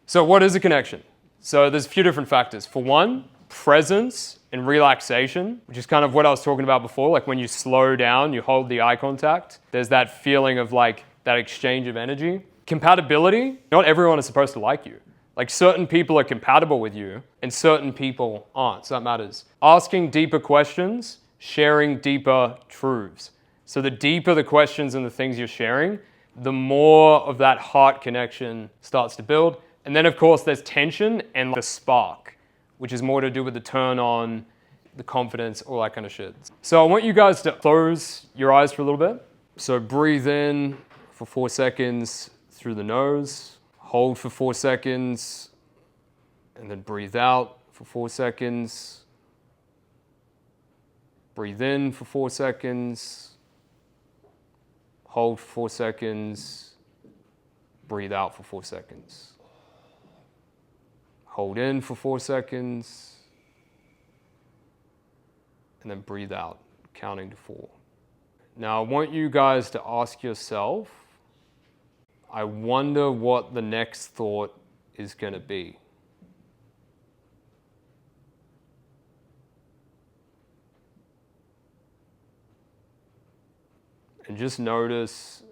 So what is a connection? So there's a few different factors. For one, presence and relaxation, which is kind of what I was talking about before. Like when you slow down, you hold the eye contact. There's that feeling of like that exchange of energy. Compatibility, not everyone is supposed to like you. Like certain people are compatible with you and certain people aren't, so that matters. Asking deeper questions, sharing deeper truths. So the deeper the questions and the things you're sharing, the more of that heart connection starts to build. And then of course there's tension and the spark, which is more to do with the turn on, the confidence, all that kind of shit. So I want you guys to close your eyes for a little bit. So breathe in for 4 seconds through the nose. Hold for 4 seconds, and then breathe out for 4 seconds. Breathe in for 4 seconds. Hold for 4 seconds. Breathe out for 4 seconds. Hold in for 4 seconds. And then breathe out, counting to 4. Now, I want you guys to ask yourself, I wonder what the next thought is going to be. And just notice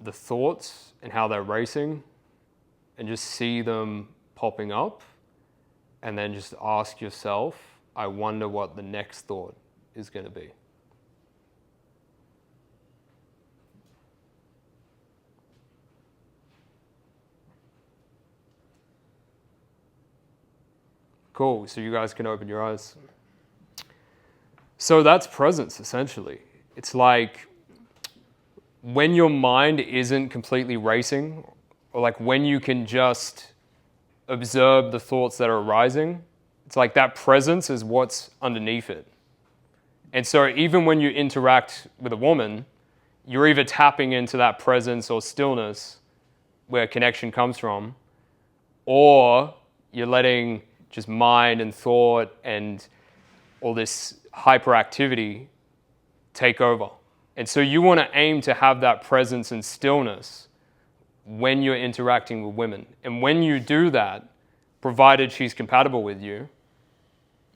the thoughts and how they're racing, and just see them popping up, and then just ask yourself, I wonder what the next thought is going to be. Cool, so you guys can open your eyes. So that's presence, essentially. It's like when your mind isn't completely racing, or like when you can just observe the thoughts that are arising, it's like that presence is what's underneath it. And so even when you interact with a woman, you're either tapping into that presence or stillness where connection comes from, or you're letting just mind and thought and all this hyperactivity take over. And so you want to aim to have that presence and stillness when you're interacting with women. And when you do that, provided she's compatible with you,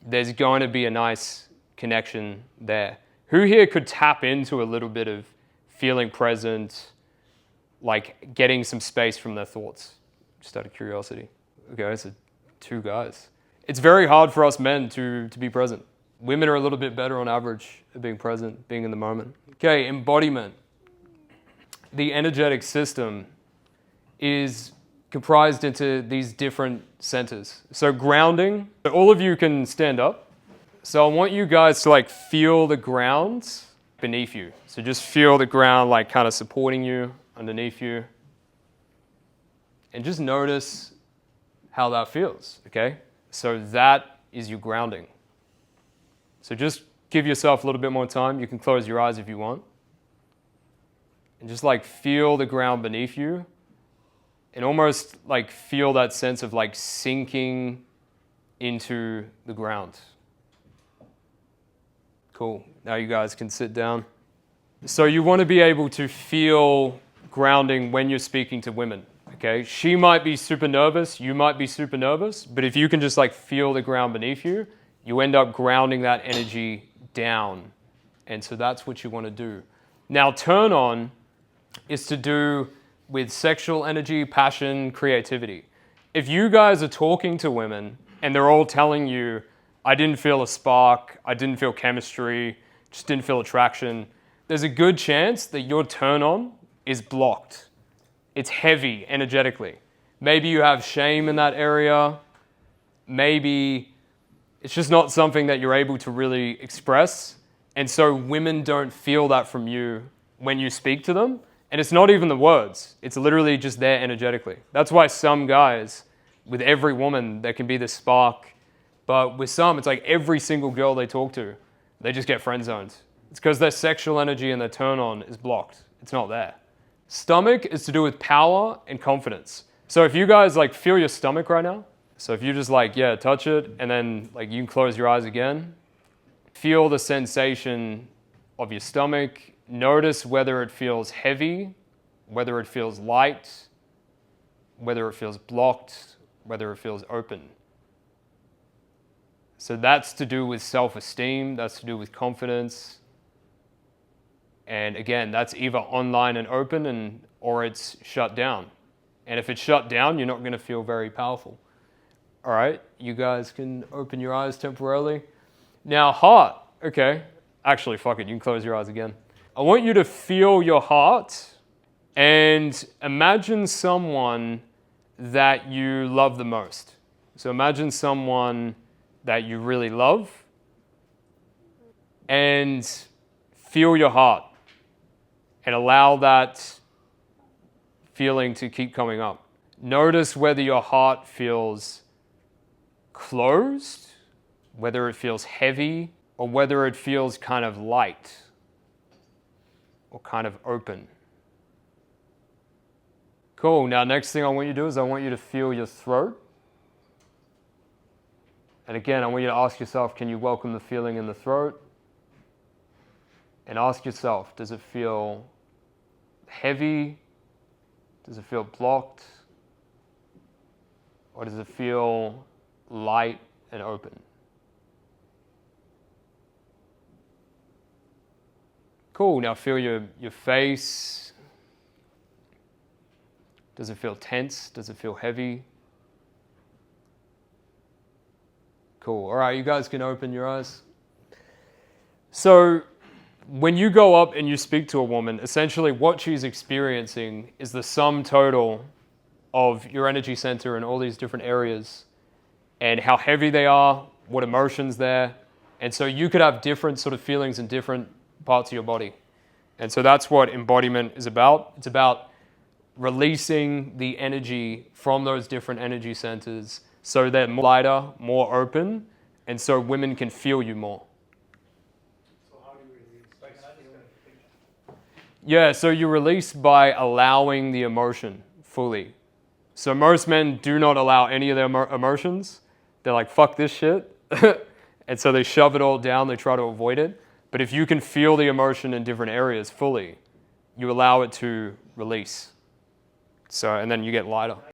there's going to be a nice connection there. Who here could tap into a little bit of feeling present, like getting some space from their thoughts? Just out of curiosity. Okay, so 2 guys. It's very hard for us men to be present. Women are a little bit better on average at being present, being in the moment. Okay, embodiment. The energetic system is comprised into these different centers. So grounding, all of you can stand up. So I want you guys to like feel the ground beneath you. So just feel the ground like kind of supporting you, underneath you. And just notice how that feels, okay? So that is your grounding. So just give yourself a little bit more time. You can close your eyes if you want. And just like feel the ground beneath you. And almost like feel that sense of like sinking into the ground. Cool. Now you guys can sit down. So you want to be able to feel grounding when you're speaking to women. Okay, she might be super nervous, you might be super nervous, but if you can just like feel the ground beneath you, you end up grounding that energy down. And so that's what you want to do. Now, turn on is to do with sexual energy, passion, creativity. If you guys are talking to women and they're all telling you, I didn't feel a spark, I didn't feel chemistry, just didn't feel attraction, there's a good chance that your turn on is blocked. It's heavy energetically. Maybe you have shame in that area. Maybe it's just not something that you're able to really express. And so women don't feel that from you when you speak to them. And it's not even the words. It's literally just there energetically. That's why some guys, with every woman, there can be this spark. But with some, it's like every single girl they talk to, they just get friend zoned. It's because their sexual energy and their turn on is blocked. It's not there. Stomach is to do with power and confidence. So if you guys like feel your stomach right now, so if you just like, yeah, touch it, and then like you can close your eyes again, feel the sensation of your stomach. Notice whether it feels heavy, whether it feels light, whether it feels blocked, whether it feels open. So that's to do with self-esteem, that's to do with confidence. And again, that's either online and open or it's shut down. And if it's shut down, you're not going to feel very powerful. All right, you guys can open your eyes temporarily. Now, heart. Okay, actually, fuck it, you can close your eyes again. I want you to feel your heart and imagine someone that you love the most. So imagine someone that you really love and feel your heart and allow that feeling to keep coming up. Notice whether your heart feels closed, whether it feels heavy, or whether it feels kind of light or kind of open. Cool. Now, next thing I want you to do is I want you to feel your throat. And again, I want you to ask yourself, can you welcome the feeling in the throat? And ask yourself, does it feel heavy? Does it feel blocked? Or does it feel light and open? Cool. Now feel your face. Does it feel tense? Does it feel heavy? Cool. All right, you guys can open your eyes. So when you go up and you speak to a woman, essentially what she's experiencing is the sum total of your energy center in all these different areas and how heavy they are, what emotions there. And so you could have different sort of feelings in different parts of your body. And so that's what embodiment is about. It's about releasing the energy from those different energy centers so they're more lighter, more open, and so women can feel you more. So how do you release? Yeah, so you release by allowing the emotion fully. So most men do not allow any of their emotions. They're like, fuck this shit. And so they shove it all down, they try to avoid it. But if you can feel the emotion in different areas fully, you allow it to release. So, and then you get lighter.